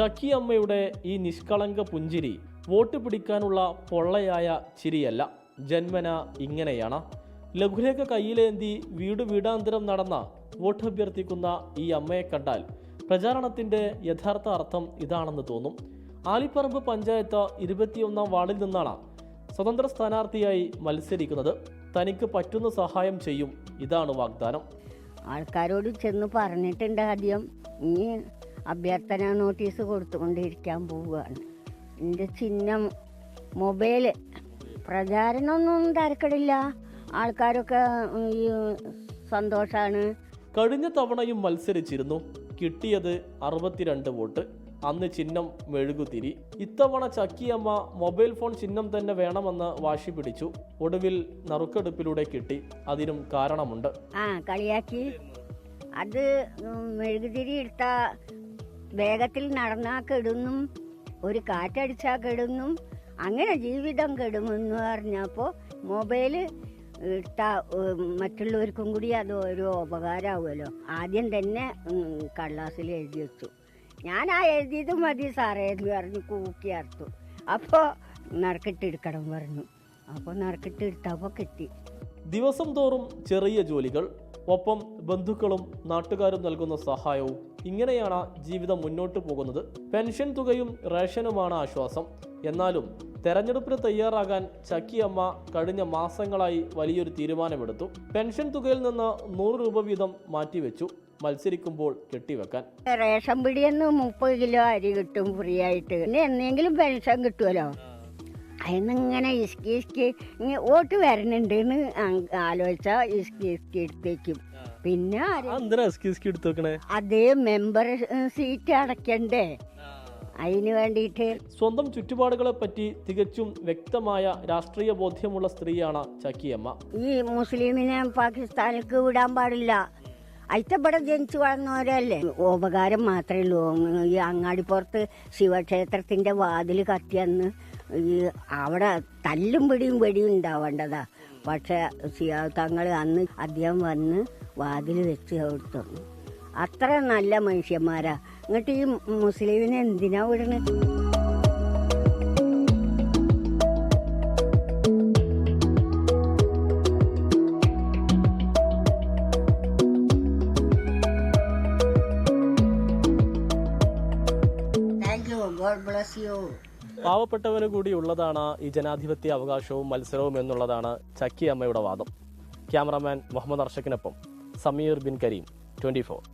ചക്കി അമ്മയുടെ ഈ നിഷ്കളങ്ക പുഞ്ചിരി വോട്ട് പിടിക്കാനുള്ള പൊള്ളയായ ചിരിയല്ല, ജന്മന ഇങ്ങനെയാണ്. ലഘുലേഖ കയ്യിലേന്തി വീടാന്തരം നടന്ന വോട്ട് അഭ്യർത്ഥിക്കുന്ന ഈ അമ്മയെ കണ്ടാൽ പ്രചാരണത്തിന്റെ യഥാർത്ഥ അർത്ഥം ഇതാണെന്ന് തോന്നും. ആലിപ്പറമ്പ് പഞ്ചായത്ത് 21-ാം വാർഡിൽ നിന്നാണ് സ്വതന്ത്ര സ്ഥാനാർത്ഥിയായി മത്സരിക്കുന്നത്. തനിക്ക് പറ്റുന്ന സഹായം ചെയ്യും, ഇതാണ് വാഗ്ദാനം. ആൾക്കാരോട് ചെന്ന് പറഞ്ഞിട്ടുണ്ട്. ആദ്യം ഇനി അഭ്യർത്ഥന നോട്ടീസ് കൊടുത്തുകൊണ്ടിരിക്കാൻ പോവുകയാണ്. എൻ്റെ ചിഹ്നം മൊബൈല്. പ്രചാരണമൊന്നും തിരക്കടില്ല, ആൾക്കാരൊക്കെ സന്തോഷമാണ്. കഴിഞ്ഞ തവണയും മത്സരിച്ചിരുന്നു, കിട്ടിയത് 62 വോട്ട്. അന്ന് ചിഹ്നം മെഴുകുതിരി. ഇത്തവണ ചക്കിയമ്മ മൊബൈൽ ഫോൺ ചിഹ്നം തന്നെ വേണമെന്ന് വാശി പിടിച്ചു. ഒടുവിൽ നറുക്കെടുപ്പിലൂടെ കിട്ടി. അതിനും കാരണമുണ്ട്. കളിയാക്കി. അത് മെഴുകുതിരി എടുത്ത വേഗത്തിൽ നടന്നാ കെടുന്നും, ഒരു കാറ്റടിച്ചാ കെടുന്നും, അങ്ങനെ ജീവിതം കെടുമെന്ന് പറഞ്ഞപ്പോൾ മൊബൈല് എടുത്താൽ മറ്റുള്ളവർക്കും കൂടി അത് ഒരു ഉപകാരമാവുമല്ലോ. ആദ്യം തന്നെ കടലാസിൽ എഴുതി വെച്ചു. ഞാൻ എഴുതിയത് മതി സാറേ എന്ന് പറഞ്ഞ് കൂക്കി അർത്തു. അപ്പോൾ നറുക്കിട്ടെടുക്കണം പറഞ്ഞു. അപ്പോൾ നറുക്കിട്ടെടുത്തപ്പോൾ കിട്ടി. ദിവസം തോറും ചെറിയ ജോലികൾ, ഒപ്പം ബന്ധുക്കളും നാട്ടുകാരും നൽകുന്ന സഹായവും. ഇങ്ങനെയാണ് ജീവിതം മുന്നോട്ട് പോകുന്നത്. പെൻഷൻ തുകയും റേഷനുമാണ് ആശ്വാസം. എന്നാലും തെരഞ്ഞെടുപ്പിന് തയ്യാറാകാൻ ചക്കിയമ്മ കഴിഞ്ഞ മാസങ്ങളായി വലിയൊരു തീരുമാനമെടുത്തു. പെൻഷൻ തുകയിൽ നിന്ന് 100 രൂപ വീതം മാറ്റിവെച്ചു, മത്സരിക്കുമ്പോൾ കെട്ടിവെക്കാൻ. റേഷൻ പിടിയെന്ന് 30 കിലോ അരി കിട്ടും ഫ്രീ ആയിട്ട്. പിന്നെ എന്തെങ്കിലും പെൻഷൻ കിട്ടുമല്ലോ. അതിന്നിങ്ങനെ ഇസ്കി വോട്ട് വരണുണ്ട് എന്ന് ആലോചിച്ചാ ഇസ്കി എടുത്തേക്കും. പിന്നെ അതേ മെമ്പർ സീറ്റ് അടയ്ക്കണ്ടേ, അതിന് വേണ്ടിയിട്ട്. സ്വന്തം ചുറ്റുപാടുകളെ പറ്റി തികച്ചും വ്യക്തമായ രാഷ്ട്രീയ ബോധ്യമുള്ള സ്ത്രീയാണ് ചക്കിയമ്മ. ഈ മുസ്ലിമിനെ പാകിസ്ഥാനിലേക്ക് വിടാൻ പാടില്ല. അയത്തവിടെ ജനിച്ചു വളർന്നവരല്ലേ. ഉപകാരം മാത്രമേ ഉള്ളൂ. ഈ അങ്ങാടിപ്പുറത്ത് ശിവക്ഷേത്രത്തിന്റെ വാതിൽ കത്തിയന്ന് അവിടെ തല്ലും വെടിയും ഉണ്ടാവേണ്ടതാ. പക്ഷെ തങ്ങൾ അന്ന് അദ്ദേഹം വന്ന് വാതിൽ വെച്ച് കൊടുത്തു. അത്ര നല്ല മനുഷ്യന്മാരാ. എന്നിട്ട് ഈ മുസ്ലിമിനെ എന്തിനാ വിടണത്? പാവപ്പെട്ടവന് കൂടി ഉള്ളതാണ് ഈ ജനാധിപത്യ അവകാശവും മത്സരവും എന്നുള്ളതാണ് ചക്കിയമ്മയുടെ വാദം. ക്യാമറാമാൻ മുഹമ്മദ് അർഷക്കിനൊപ്പം സമീർ ബിൻ കരീം, 24.